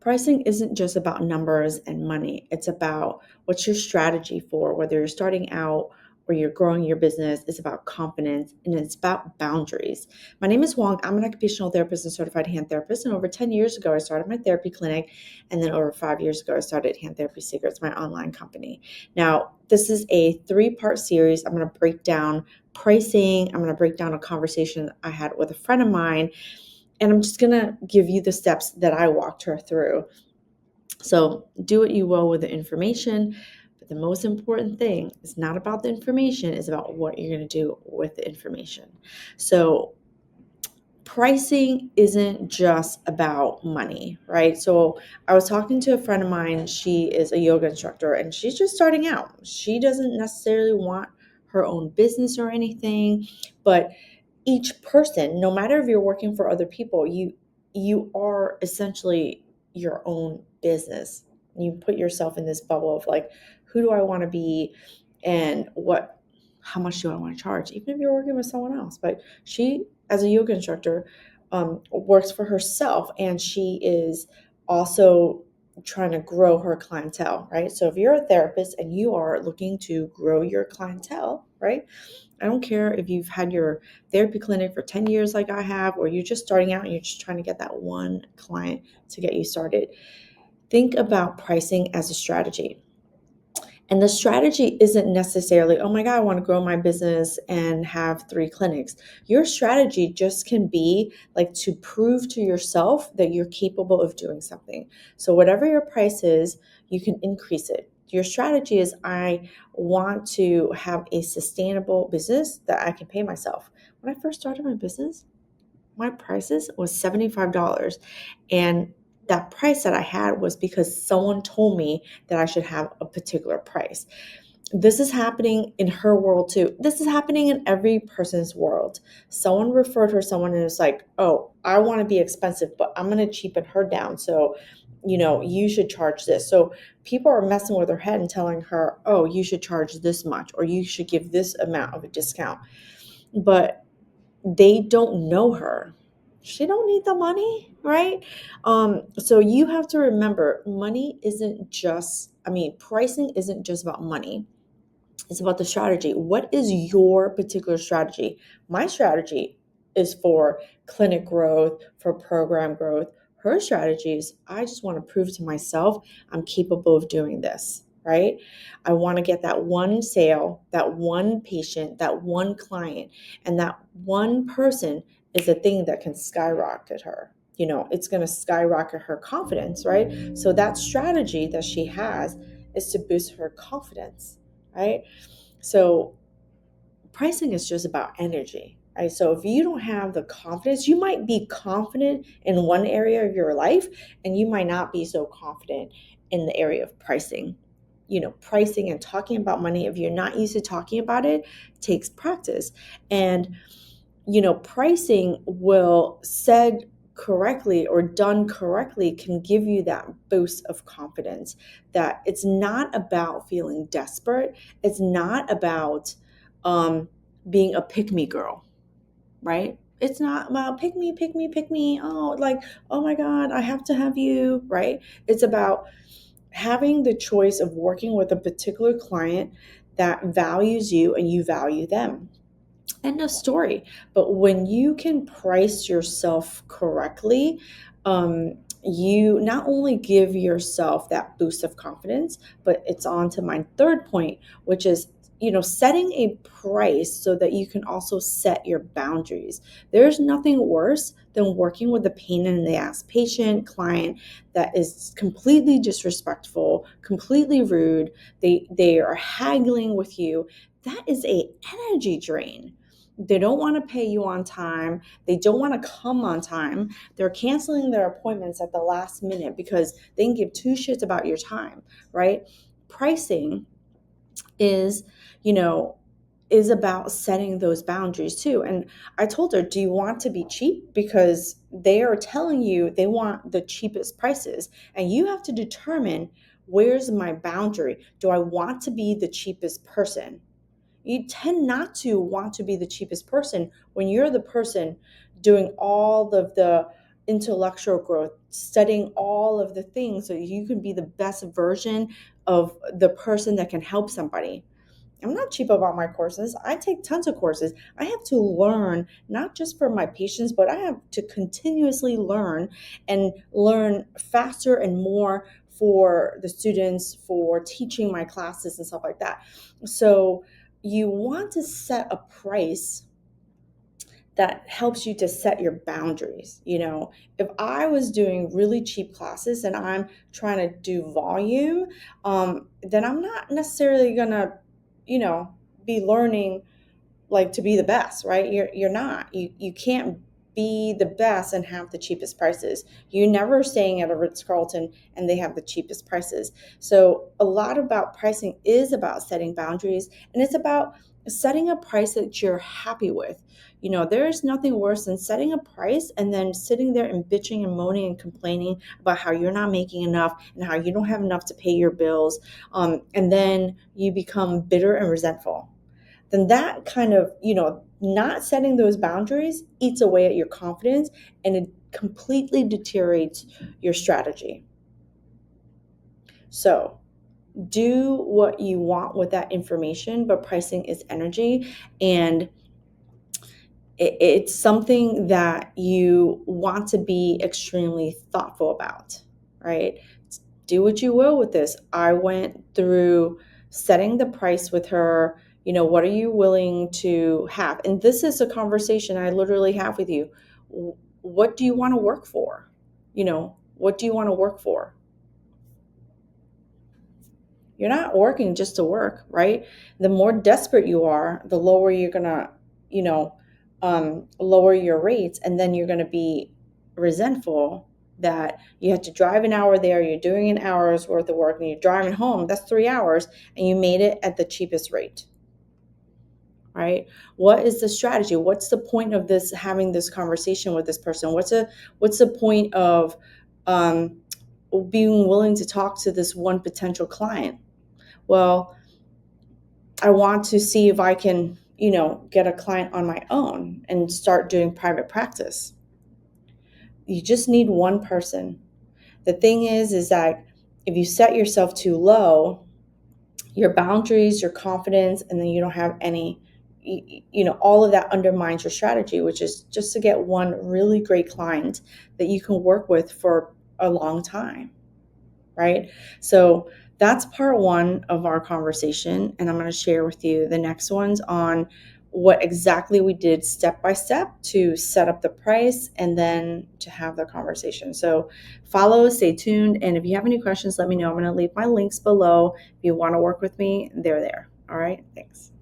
Pricing isn't just about numbers and money. It's about what's your strategy for whether you're starting out or you're growing your business. It's about confidence and it's about boundaries. My name is Wong. I'm an occupational therapist and certified hand therapist. And over 10 years ago, I started my therapy clinic. And then over 5 years ago, I started Hand Therapy Secrets, my online company. Now, this is a 3-part series. I'm going to break down pricing. I'm going to break down a conversation I had with a friend of mine. And I'm just going to give you the steps that I walked her through. So do what you will with the information. But the most important thing is not about the information, it's about what you're going to do with the information. So pricing isn't just about money, right? So I was talking to a friend of mine. She is a yoga instructor and she's just starting out. She doesn't necessarily want her own business or anything, but each person, no matter if you're working for other people, you are essentially your own business. You put yourself in this bubble of like, who do I want to be and how much do I want to charge, even if you're working with someone else. But she, as a yoga instructor, works for herself, and she is also trying to grow her clientele, right? So if you're a therapist and you are looking to grow your clientele, right? I don't care if you've had your therapy clinic for 10 years like I have, or you're just starting out and you're just trying to get that one client to get you started. Think about pricing as a strategy. And the strategy isn't necessarily, oh my God, I want to grow my business and have 3 clinics. Your strategy just can be like to prove to yourself that you're capable of doing something. So whatever your price is, you can increase it. Your strategy is, I want to have a sustainable business that I can pay myself. When I first started my business, my prices was $75. And that price that I had was because someone told me that I should have a particular price. This is happening in her world too. This is happening in every person's world. Someone referred her someone and it's like, oh, I want to be expensive, but I'm going to cheapen her down. So, you should charge this. So people are messing with her head and telling her, oh, you should charge this much, or you should give this amount of a discount. But they don't know her. She don't need the money, right? So you have to remember, pricing isn't just about money. It's about the strategy. What is your particular strategy? My strategy is for clinic growth, for program growth. Her strategy is, I just want to prove to myself I'm capable of doing this, right? I want to get that one sale, that one patient, that one client, and that one person is a thing that can skyrocket her. It's going to skyrocket her confidence, right? So that strategy that she has is to boost her confidence, right? So pricing is just about energy, right? So if you don't have the confidence, you might be confident in one area of your life and you might not be so confident in the area of pricing. Pricing and talking about money, if you're not used to talking about it, takes practice. And pricing will said correctly or done correctly can give you that boost of confidence, that it's not about feeling desperate. It's not about being a pick me girl, right? It's not about pick me, pick me, pick me. Oh, like, oh my God, I have to have you, right? It's about having the choice of working with a particular client that values you and you value them. End of story. But when you can price yourself correctly, you not only give yourself that boost of confidence, but it's on to my third point, which is setting a price so that you can also set your boundaries. There's nothing worse than working with a pain in the ass patient, client that is completely disrespectful, completely rude. They are haggling with you. That is a energy drain. They don't want to pay you on time. They don't want to come on time. They're canceling their appointments at the last minute because they can give 2 shits about your time, right? Pricing is, you know, is about setting those boundaries too. And I told her, do you want to be cheap? Because they are telling you they want the cheapest prices. And you have to determine, where's my boundary? Do I want to be the cheapest person? You tend not to want to be the cheapest person when you're the person doing all of the intellectual growth, studying all of the things so you can be the best version of the person that can help somebody. I'm not cheap about my courses. I take tons of courses. I have to learn, not just for my patients, but I have to continuously learn and learn faster and more for the students, for teaching my classes and stuff like that. So you want to set a price that helps you to set your boundaries. If I was doing really cheap classes and I'm trying to do volume, then I'm not necessarily gonna, be learning like to be the best, right? You're not. You can't be the best and have the cheapest prices. You're never staying at a Ritz-Carlton and they have the cheapest prices. So a lot about pricing is about setting boundaries, and it's about setting a price that you're happy with. There is nothing worse than setting a price and then sitting there and bitching and moaning and complaining about how you're not making enough and how you don't have enough to pay your bills. And then you become bitter and resentful. Then that kind of, not setting those boundaries eats away at your confidence, and it completely deteriorates your strategy. So do what you want with that information, but pricing is energy, and it's something that you want to be extremely thoughtful about, right? Do what you will with this. I went through setting the price with her. What are you willing to have? And this is a conversation I literally have with you. What do you want to work for? What do you want to work for? You're not working just to work, right? The more desperate you are, the lower you're going to, lower your rates. And then you're going to be resentful that you have to drive an hour there, you're doing an hour's worth of work, and you're driving home, that's 3 hours, and you made it at the cheapest rate, right? What is the strategy? What's the point of this, having this conversation with this person? What's the point of being willing to talk to this one potential client? Well, I want to see if I can, get a client on my own and start doing private practice. You just need one person. The thing is that if you set yourself too low, your boundaries, your confidence, and then you don't have any, all of that undermines your strategy, which is just to get one really great client that you can work with for a long time, right? So that's part one of our conversation. And I'm going to share with you the next ones on what exactly we did step by step to set up the price and then to have the conversation. So follow, stay tuned. And if you have any questions, let me know. I'm going to leave my links below. If you want to work with me, they're there. All right. Thanks.